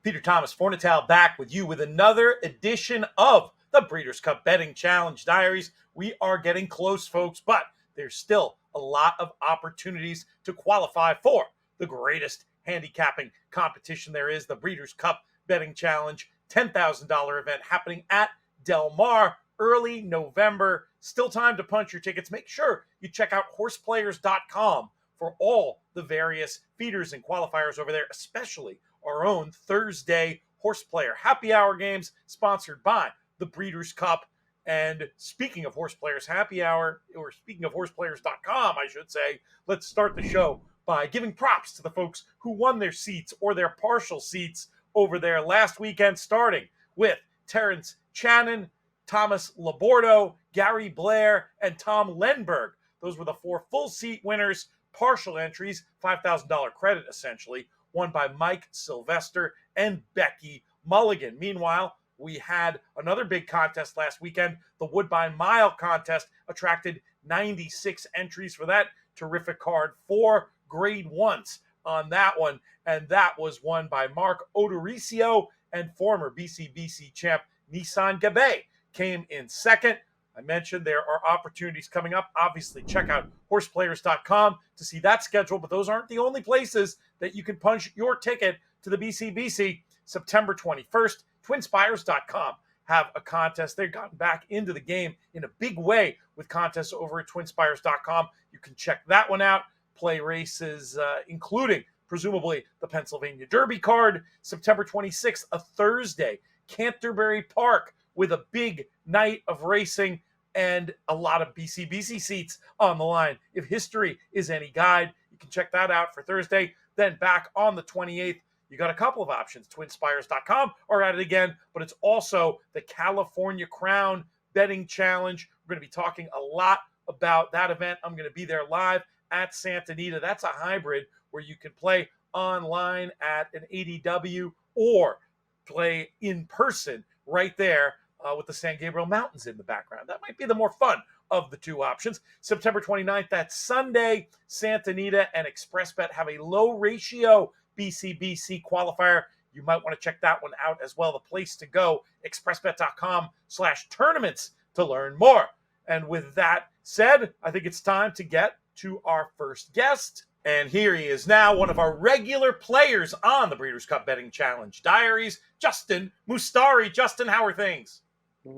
Peter Thomas, Fornatale, back with you with another edition of the Breeders' Cup Betting Challenge Diaries. We are getting close, folks, but there's still a lot of opportunities to qualify for the greatest handicapping competition there is, the Breeders' Cup Betting Challenge, $10,000 event happening at Del Mar early November. Still time to punch your tickets. Make sure you check out horseplayers.com for all the various feeders and qualifiers over there, especially our own Thursday Horse Player Happy Hour games sponsored by the Breeders' Cup. And speaking of Horse Players Happy Hour, or speaking of horseplayers.com, I should say, let's start the show by giving props to the folks who won their seats or their partial seats over there last weekend, starting with Terrence Channon, Thomas Labordo, Gary Blair, and Tom Lenberg. Those were the 4 full seat winners, partial entries, $5,000 credit essentially, won by Mike Sylvester and Becky Mulligan. Meanwhile, we had another big contest last weekend. The Woodbine Mile contest attracted 96 entries for that terrific card, 4 grade 1s on that one, and that was won by Mark Odorisio, and former BCBC champ Nissan Gabe came in second. I mentioned there are opportunities coming up. Obviously, check out horseplayers.com to see that schedule, but those aren't the only places that you can punch your ticket to the BCBC. September 21st, twinspires.com have a contest. They've gotten back into the game in a big way with contests over at twinspires.com. You can check that one out. Play races, including, presumably, the Pennsylvania Derby card. September 26th, a Thursday, Canterbury Park, with a big night of racing and a lot of BCBC seats on the line. If history is any guide, you can check that out for Thursday. Then back on the 28th, you got a couple of options, twinspires.com or at it again, but it's also the California Crown Betting Challenge. We're going to be talking a lot about that event. I'm going to be there live at Santa Anita. That's a hybrid where you can play online at an ADW or play in person right there with the San Gabriel Mountains in the background. That might be the more fun of the two options. September 29th, that's Sunday, Santa Anita and ExpressBet have a low ratio BCBC qualifier. You might want to check that one out as well. The place to go, expressbet.com/tournaments to learn more. And with that said, I think it's time to get to our first guest. And here he is now, one of our regular players on the Breeders' Cup Betting Challenge Diaries, Justin Mustari. Justin, how are things?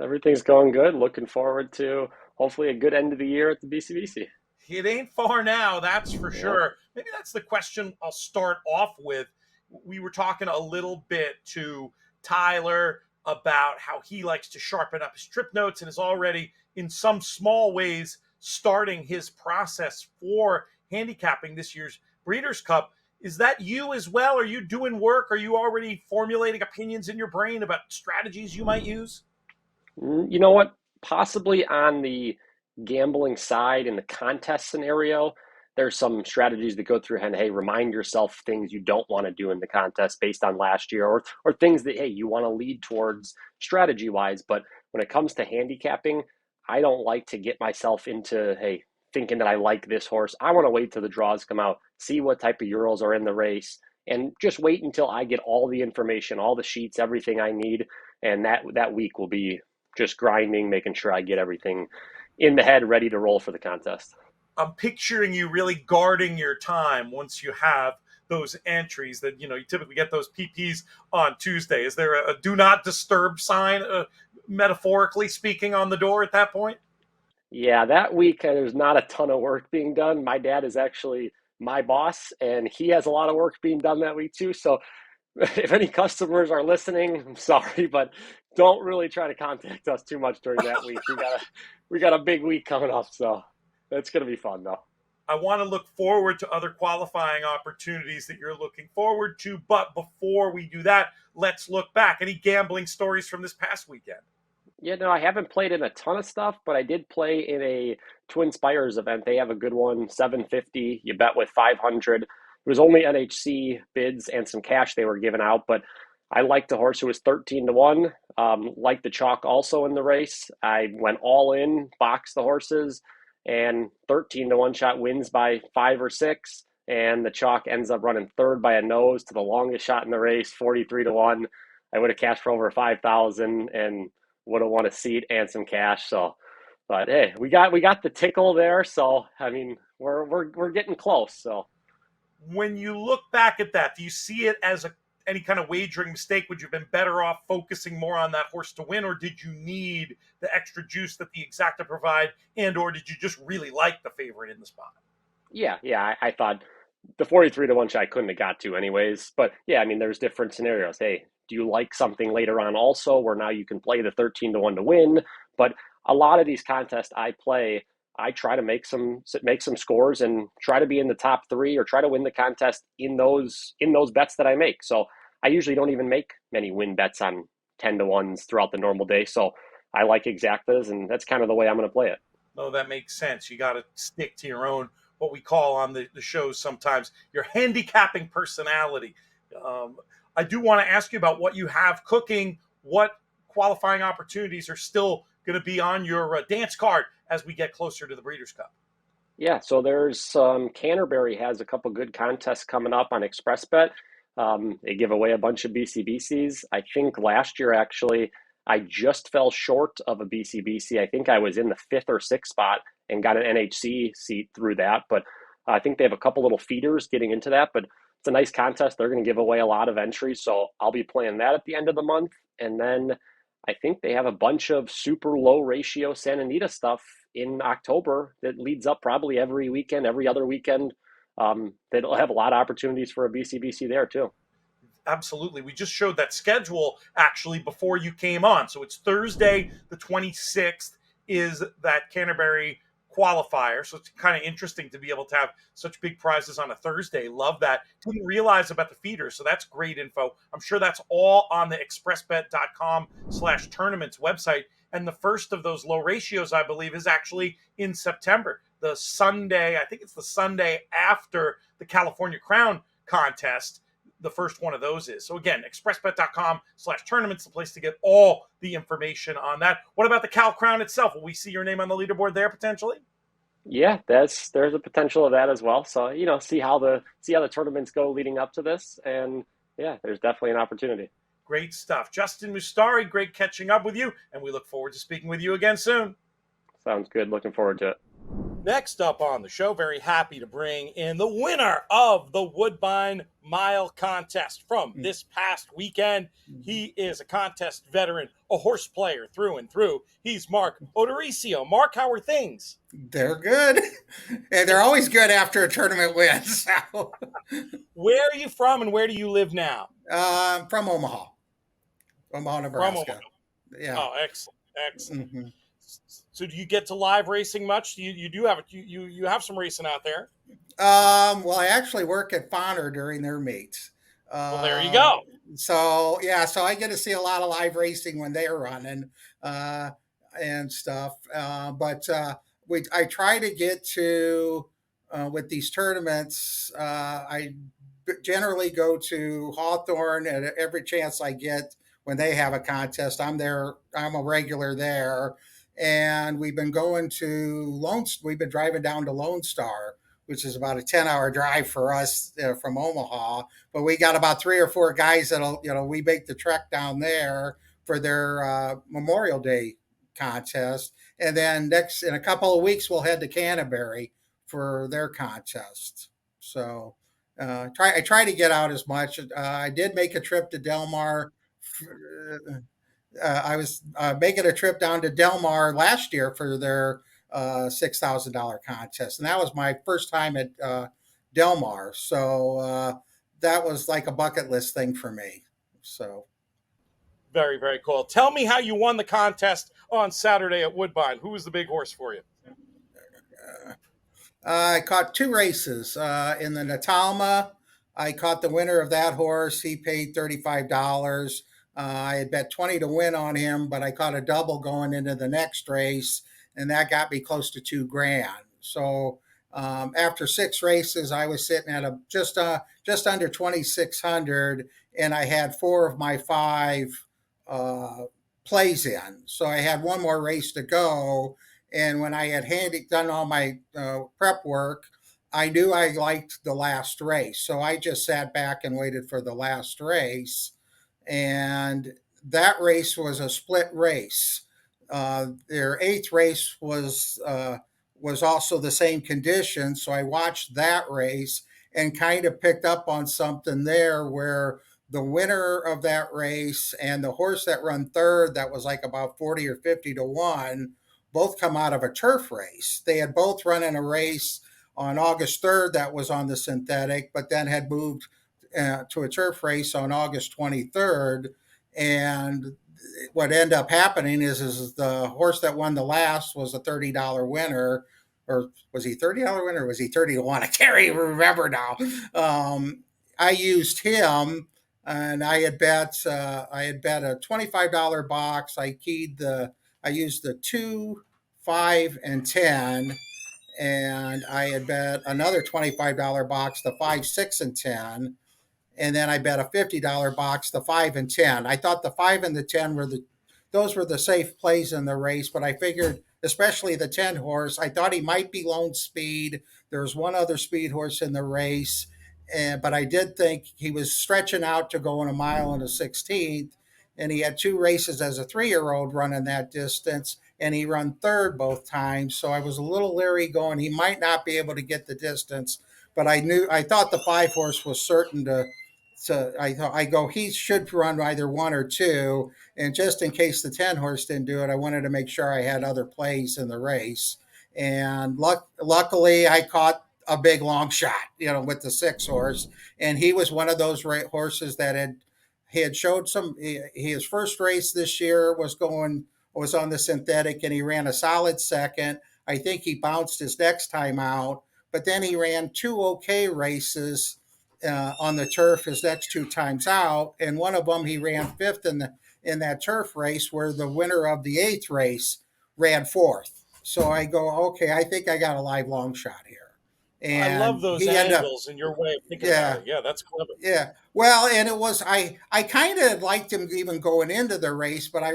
Everything's going good. Looking forward to hopefully a good end of the year at the BCBC. It ain't far now, that's for sure. Maybe that's the question I'll start off with. We were talking a little bit to Tyler about how he likes to sharpen up his trip notes and is already in some small ways starting his process for handicapping this year's Breeders' Cup. Is that you as well? Are you doing work? Are you already formulating opinions in your brain about strategies you might use? You know what? Possibly on the gambling side in the contest scenario, there's some strategies that go through and, hey, remind yourself things you don't want to do in the contest based on last year or things that, hey, you want to lead towards strategy-wise. But when it comes to handicapping, I don't like to get myself into, hey, thinking that I like this horse. I want to wait till the draws come out, see what type of Euros are in the race, and just wait until I get all the information, all the sheets, everything I need. And that week will be just grinding, making sure I get everything in the head ready to roll for the contest. I'm picturing you really guarding your time once you have those entries that, you typically get those PPs on Tuesday. Is there a do not disturb sign, metaphorically speaking, on the door at that point? Yeah, that week there's not a ton of work being done. My dad is actually my boss, and he has a lot of work being done that week too. So if any customers are listening, I'm sorry, but don't really try to contact us too much during that week. We got a big week coming up, so it's going to be fun though. I want to look forward to other qualifying opportunities that you're looking forward to, but before we do that, let's look back. Any gambling stories from this past weekend? Yeah, no, I haven't played in a ton of stuff, but I did play in a Twin Spires event. They have a good one, $750. You bet with $500. It was only NHC bids and some cash they were giving out, but I liked the horse who was 13-1. Liked the chalk also in the race. I went all in, boxed the horses, and 13-1 shot wins by 5 or 6. and the chalk ends up running third by a nose to the longest shot in the race, 43-1. I would have cashed for over 5,000 and would have won a seat and some cash. So, but hey, we got the tickle there. So I mean, we're getting close. So When you look back at that, do you see it as any kind of wagering mistake? Would you have been better off focusing more on that horse to win, or did you need the extra juice that the exacta provide, and or did you just really like the favorite in the spot? yeah, I thought the 43-1 shot I couldn't have got to anyways. But yeah, I mean, there's different scenarios. Hey, do you like something later on also where now you can play the 13-1 to win? But a lot of these contests I play, I try to make some scores and try to be in the top three or try to win the contest in those bets that I make. So I usually don't even make many win bets on 10-1s throughout the normal day. So I like exactas, and that's kind of the way I'm going to play it. No, that makes sense. You got to stick to your own, what we call on the shows sometimes, your handicapping personality. Um, I do want to ask you about what you have cooking. What qualifying opportunities are still going to be on your dance card as we get closer to the Breeders' Cup? Yeah, so there's Canterbury has a couple good contests coming up on ExpressBet. They give away a bunch of BCBCs. I think last year actually I just fell short of a BCBC. I think I was in the fifth or sixth spot and got an NHC seat through that. But I think they have a couple little feeders getting into that. But it's a nice contest. They're going to give away a lot of entries, so I'll be playing that at the end of the month. And then I think they have a bunch of super low ratio Santa Anita stuff in October that leads up probably every weekend, every other weekend. They'll have a lot of opportunities for a BCBC there too. Absolutely. We just showed that schedule actually before you came on. So it's Thursday, the 26th, is that Canterbury qualifier. So it's kind of interesting to be able to have such big prizes on a Thursday. Love that. Didn't realize about the feeders. So that's great info. I'm sure that's all on the expressbet.com/tournaments website. And the first of those low ratios, I believe, is actually in September. The Sunday, I think it's the Sunday after the California Crown contest, the first one of those is. So again, expressbet.com/tournaments, the place to get all the information on that. What about the Cal Crown itself? Will we see your name on the leaderboard there potentially? Yeah, there's a potential of that as well. So see how the tournaments go leading up to this, and yeah, there's definitely an opportunity. Great stuff. Justin Mustari, great catching up with you, and we look forward to speaking with you again soon. Sounds good. Looking forward to it. Next up on the show, very happy to bring in the winner of the Woodbine Mile contest from this past weekend. He is a contest veteran, a horse player through and through. He's Mark Odorisio. Mark, how are things? They're good. And they're always good after a tournament win. So, Where are you from and where do you live now? from Omaha, From Nebraska. Omaha. Yeah. Oh, excellent, excellent. hmm So, do you get to live racing much? You do have you have some racing out there. Well, I actually work at Fonner during their meets. Well, there you Um, go. so yeah, so I get to see a lot of live racing when they're running uh, and stuff. But I try to get to with these tournaments. I generally go to Hawthorne at every chance I get when they have a contest. I'm there. I'm a regular there, and we've been going to Lone. We've been driving down to Lone Star, which is about a 10-hour drive for us from Omaha. But we got about three or four guys that'll, we make the trek down there for their Memorial Day contest. And then next, in a couple of weeks, we'll head to Canterbury for their contest. So I try to get out as much. I did make a trip to Del Mar. I was making a trip down to Del Mar last year for their $6,000 contest, and that was my first time at Del Mar. So that was like a bucket list thing for me. So Very, very cool. Tell me how you won the contest on Saturday at Woodbine. Who was the big horse for you? I caught two races in the Natalma. I caught the winner of that horse. He paid $35. I had bet 20 to win on him, but I caught a double going into the next race, and that got me close to 2 grand. So after six races, I was sitting at just under 2,600, and I had four of my five uh, plays in. So I had one more race to go, and when I had done all my prep work, I knew I liked the last race, so I just sat back and waited for the last race, and that race was a split race. Their eighth race was also the same condition, so I watched that race and kind of picked up on something there where the winner of that race and the horse that run third, that was like about 40 or 50 to 1, both come out of a turf race. They had both run in a race on August 3rd that was on the synthetic, but then had moved to a turf race on August 23rd. And what ended up happening is the horse that won the last was a $30 winner. Or was he $30 winner? Or was he 30 to 1? I can't even remember now. I used him, and I had bet a $25 box. I used the 2, 5, and 10, and I had bet another $25 box, the 5, 6, and 10, and then I bet a $50 box, the 5 and 10. I thought the 5 and the 10 those were the safe plays in the race, but I figured, especially the 10 horse, I thought he might be lone speed. There was one other speed horse in the race, but I did think he was stretching out to go in a mile and a 16th, and he had 2 races as a 3-year-old running that distance, and he run third both times. So I was a little leery going, he might not be able to get the distance, but I thought the 5 horse was certain to. So I go, he should run either 1 or 2, and just in case the 10 horse didn't do it, I wanted to make sure I had other plays in the race. And luckily, I caught a big long shot, with the 6 horse, and he was one of those horses that he had showed some. His first race this year was on the synthetic, and he ran a solid second. I think he bounced his next time out, but then he ran 2 okay races on the turf his next 2 times out, and one of them he ran fifth in that turf race, where the winner of the 8th race ran fourth. So I go, okay, I think I got a live long shot here, I love and those he ended up, angles and your way of thinking about yeah, it. Yeah, that's clever. yeah. Well, and it was I kind of liked him even going into the race, but I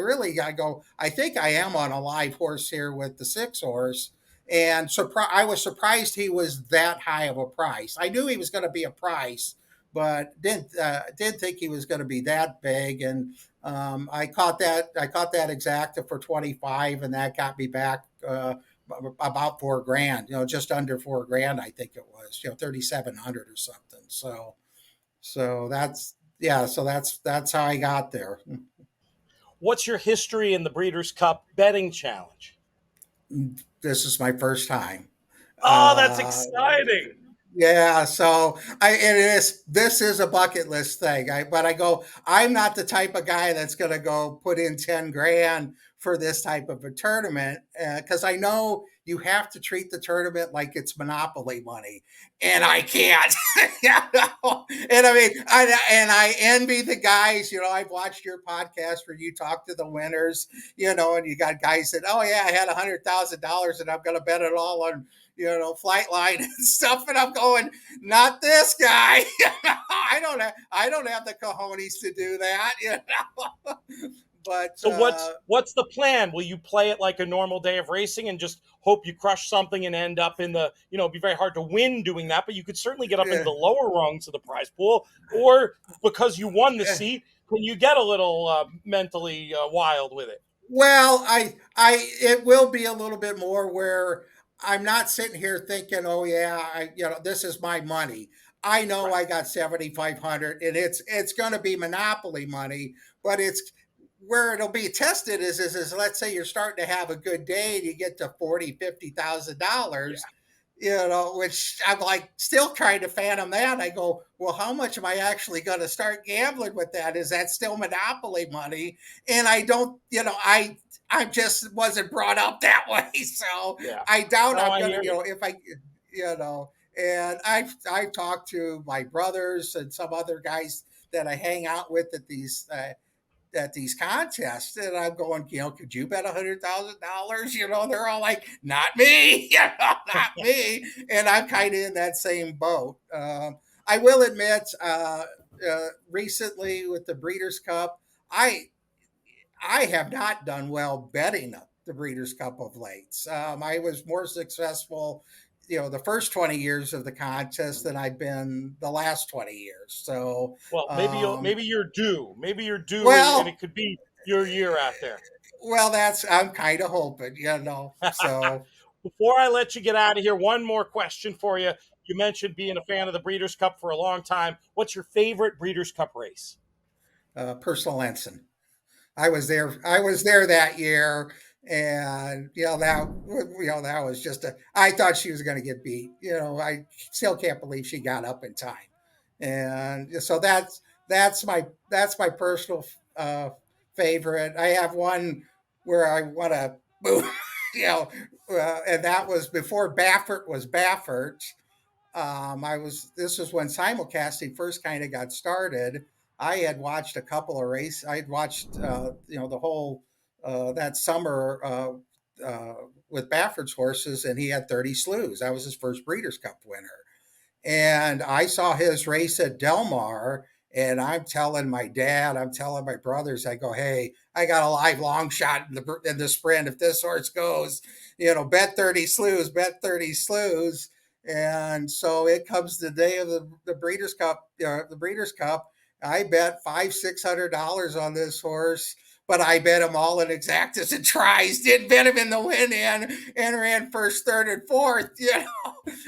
go, I think I am on a live horse here with the 6 horse. And I was surprised he was that high of a price. I knew he was going to be a price, but didn't think he was going to be that big. And I caught that exacta for 25, and that got me back about 4 grand. Just under 4 grand, I think it was. 3,700 or something. So that's yeah. So that's how I got there. What's your history in the Breeders' Cup betting challenge? This is my first time. Oh, that's Uh, exciting. yeah. So this is a bucket list thing. But I go. I'm not the type of guy that's going to go put in 10 grand for this type of a tournament, because I know you have to treat the tournament like it's monopoly money, and I can't. And I mean, I envy the guys. I've watched your podcast where you talk to the winners. And you got guys that, oh yeah, I had $100,000 and I'm going to bet it all on Flightline and stuff, and I'm going, not this guy. I don't have the cojones to do that. But So what's the plan? Will you play it like a normal day of racing and just hope you crush something and end up in the, it'd be very hard to win doing that, but you could certainly get up into the lower rungs of the prize pool, or because you won the seat, can you get a little mentally wild with it? Well, it will be a little bit more where I'm not sitting here thinking, oh yeah, this is my money. I know I got 7,500, and it's going to be monopoly money, but it's where it'll be tested is let's say you're starting to have a good day and you get to 40, $50,000, which I'm like still trying to fathom that. I go, well, how much am I actually going to start gambling with that? Is that still monopoly money? And I don't, I just wasn't brought up that way. So I doubt I'm going to, if I, and I've talked to my brothers and some other guys that I hang out with at these contests, and I'm going, could you bet $100,000? They're all like, not me, not me, and I'm kind of in that same boat. I will admit, recently with the Breeders' Cup, I have not done well betting the Breeders' Cup of late. I was more successful the first 20 years of the contest than I've been the last 20 years. So, Well, maybe you're due. Maybe you're due, and well, it could be your year out there. I'm kind of hoping. So, Before I let you get out of here, one more question for you. You mentioned being a fan of the Breeders' Cup for a long time. What's your favorite Breeders' Cup race? personal ensign. I was there. I was there that year, and that was just a. I thought she was going to get beat. I still can't believe she got up in time, and so that's my personal favorite. I have one where I want to boom, and that was before Baffert was Baffert. This was when simulcasting first kind of got started. I had watched a couple of races. I had watched, the whole that summer with Baffert's horses, and he had 30 slews. That was his first Breeders' Cup winner. And I saw his race at Del Mar, and I'm telling my dad, I'm telling my brothers, I go, hey, I got a live long shot in the sprint. If this horse goes, bet 30 slews, bet 30 slews. And so it comes the day of the Breeders' Cup, the Breeders' Cup. I bet $500-600 on this horse, but I bet him all in exactas and tries. Didn't bet him in the win in, and ran first, third, and fourth.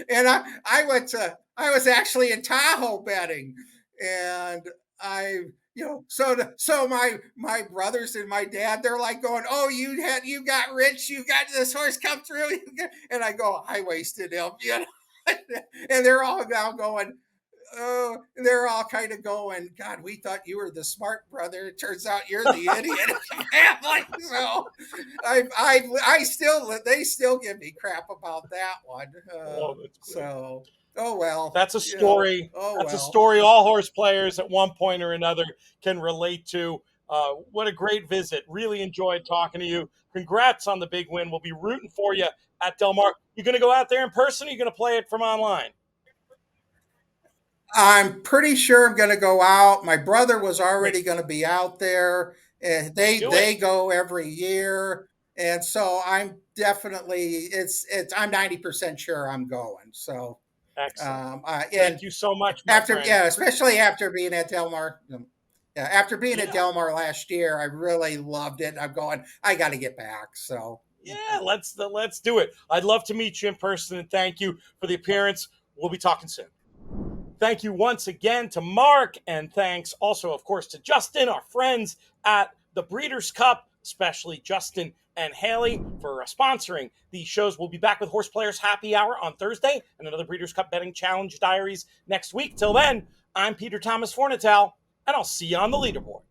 And I was actually in Tahoe betting, and so my brothers and my dad, they're like going, oh, you got rich, you got this horse come through, and I go, I wasted him, and they're all now going, oh, they're all kind of going, God, we thought you were the smart brother. It turns out you're the idiot. So they still give me crap about that one. So, oh well. That's a story. That's a well. story all horse players at one point or another can relate to. What a great visit. Really enjoyed talking to you. Congrats on the big win. We'll be rooting for you at Del Mar. You going to go out there in person, or you going to play it from online? I'm pretty sure I'm going to go out. My brother was already going to be out there. They go every year, and so I'm definitely I'm 90% sure I'm going. So excellent. And thank you so much, my friend. especially after being at Del Mar. After being at Del Mar last year, I really loved it. I'm going. I got to get back. So let's do it. I'd love to meet you in person, and thank you for the appearance. We'll be talking soon. Thank you once again to Mark, and thanks also, of course, to Justin, our friends at the Breeders' Cup, especially Justin and Haley for sponsoring these shows. We'll be back with Horse Players Happy Hour on Thursday and another Breeders' Cup Betting Challenge Diaries next week. Till then, I'm Peter Thomas Fornatale, and I'll see you on the leaderboard.